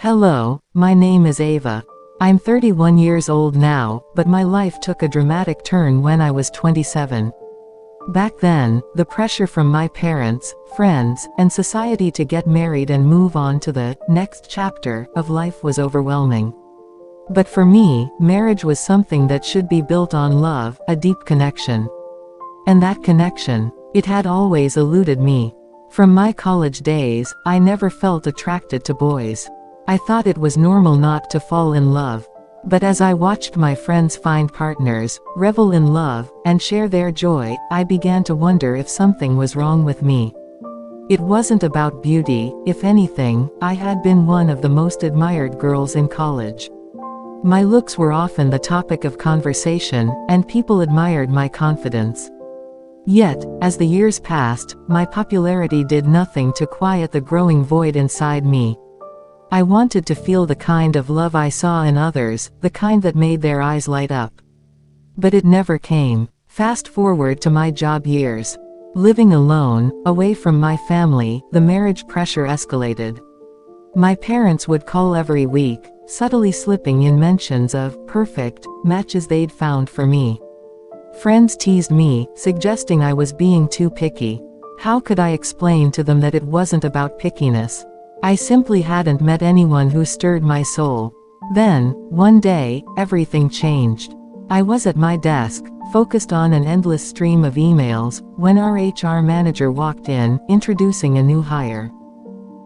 Hello, my name is Ava. I'm 31 years old now, but my life took a dramatic turn when I was 27. Back then, the pressure from my parents, friends, and society to get married and move on to the next chapter of life was overwhelming. But for me, marriage was something that should be built on love, a deep connection. And that connection, it had always eluded me. From my college days, I never felt attracted to boys. I thought it was normal not to fall in love. But as I watched my friends find partners, revel in love, and share their joy, I began to wonder if something was wrong with me. It wasn't about beauty. If anything, I had been one of the most admired girls in college. My looks were often the topic of conversation, and people admired my confidence. Yet, as the years passed, my popularity did nothing to quiet the growing void inside me. I wanted to feel the kind of love I saw in others, the kind that made their eyes light up. But it never came. Fast forward to my job years. Living alone, away from my family, the marriage pressure escalated. My parents would call every week, subtly slipping in mentions of perfect matches they'd found for me. Friends teased me, suggesting I was being too picky. How could I explain to them that it wasn't about pickiness? I simply hadn't met anyone who stirred my soul. Then, one day, everything changed. I was at my desk, focused on an endless stream of emails, when our HR manager walked in, introducing a new hire.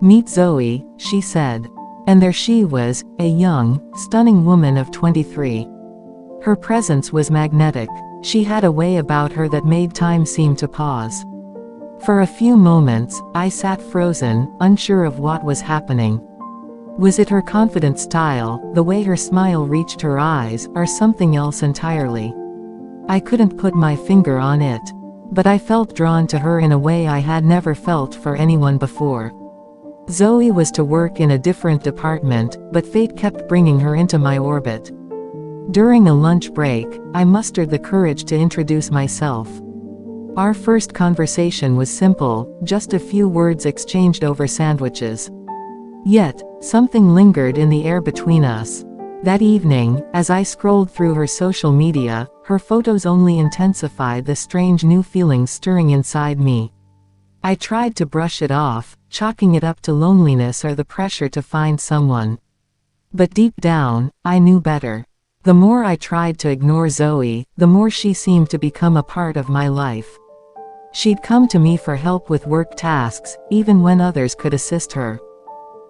"Meet Zoe," she said. And there she was, a young, stunning woman of 23. Her presence was magnetic. She had a way about her that made time seem to pause. For a few moments, I sat frozen, unsure of what was happening. Was it her confident style, the way her smile reached her eyes, or something else entirely? I couldn't put my finger on it. But I felt drawn to her in a way I had never felt for anyone before. Zoe was to work in a different department, but fate kept bringing her into my orbit. During a lunch break, I mustered the courage to introduce myself. Our first conversation was simple, just a few words exchanged over sandwiches. Yet, something lingered in the air between us. That evening, as I scrolled through her social media, her photos only intensified the strange new feelings stirring inside me. I tried to brush it off, chalking it up to loneliness or the pressure to find someone. But deep down, I knew better. The more I tried to ignore Zoe, the more she seemed to become a part of my life. She'd come to me for help with work tasks, even when others could assist her.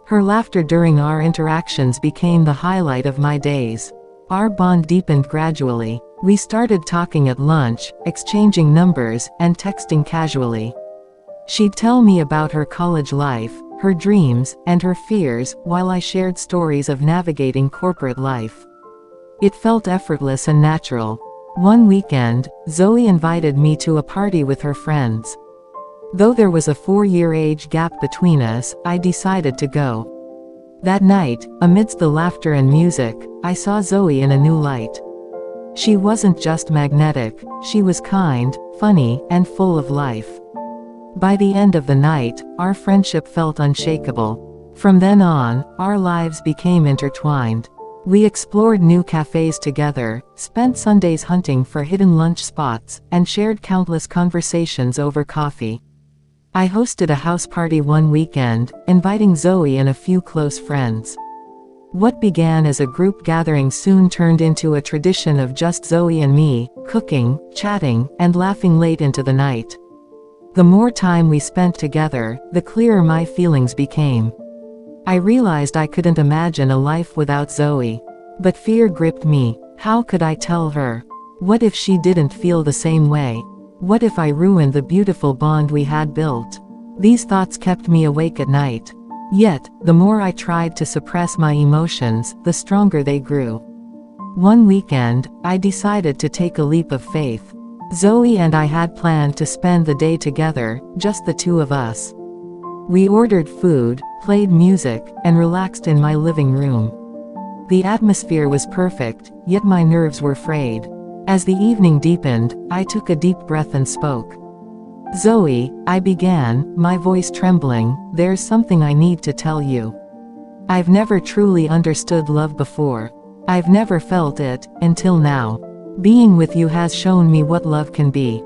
Her laughter during our interactions became the highlight of my days. Our bond deepened gradually. We started talking at lunch, exchanging numbers, and texting casually. She'd tell me about her college life, her dreams, and her fears, while I shared stories of navigating corporate life. It felt effortless and natural. One weekend, Zoe invited me to a party with her friends. Though there was a 4-year age gap between us, I decided to go. That night, amidst the laughter and music, I saw Zoe in a new light. She wasn't just magnetic, she was kind, funny, and full of life. By the end of the night, our friendship felt unshakable. From then on, our lives became intertwined. We explored new cafes together, spent Sundays hunting for hidden lunch spots, and shared countless conversations over coffee. I hosted a house party one weekend, inviting Zoe and a few close friends. What began as a group gathering soon turned into a tradition of just Zoe and me, cooking, chatting, and laughing late into the night. The more time we spent together, the clearer my feelings became. I realized I couldn't imagine a life without Zoe. But fear gripped me. How could I tell her? What if she didn't feel the same way? What if I ruined the beautiful bond we had built? These thoughts kept me awake at night. Yet, the more I tried to suppress my emotions, the stronger they grew. One weekend, I decided to take a leap of faith. Zoe and I had planned to spend the day together, just the two of us. We ordered food, played music, and relaxed in my living room. The atmosphere was perfect, yet my nerves were frayed. As the evening deepened, I took a deep breath and spoke. "Zoe," I began, my voice trembling, "there's something I need to tell you." I've never truly understood love before. I've never felt it, until now. Being with you has shown me what love can be.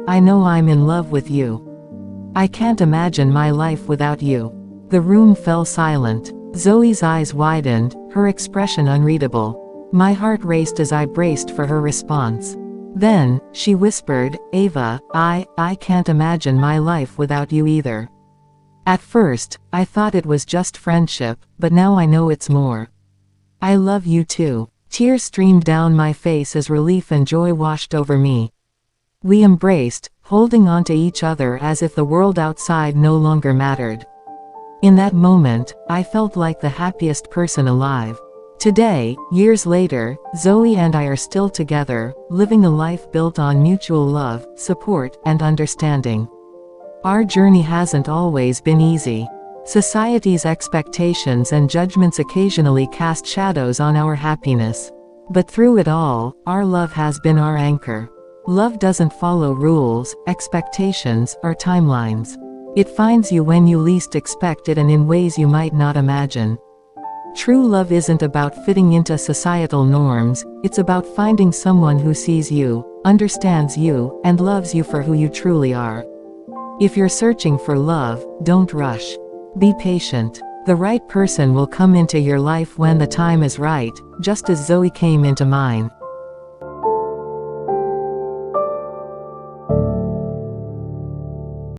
I know I'm in love with you. I can't imagine my life without you. The room fell silent. Zoe's eyes widened, her expression unreadable. My heart raced as I braced for her response. Then, she whispered, Ava, I can't imagine my life without you either. At first, I thought it was just friendship, but now I know it's more. I love you too. Tears streamed down my face as relief and joy washed over me. We embraced, holding on to each other as if the world outside no longer mattered. In that moment, I felt like the happiest person alive. Today, years later, Zoe and I are still together, living a life built on mutual love, support, and understanding. Our journey hasn't always been easy. Society's expectations and judgments occasionally cast shadows on our happiness. But through it all, our love has been our anchor. Love doesn't follow rules, expectations, or timelines. It finds you when you least expect it and in ways you might not imagine. True love isn't about fitting into societal norms, it's about finding someone who sees you, understands you, and loves you for who you truly are. If you're searching for love, don't rush. Be patient. The right person will come into your life when the time is right, just as Zoe came into mine.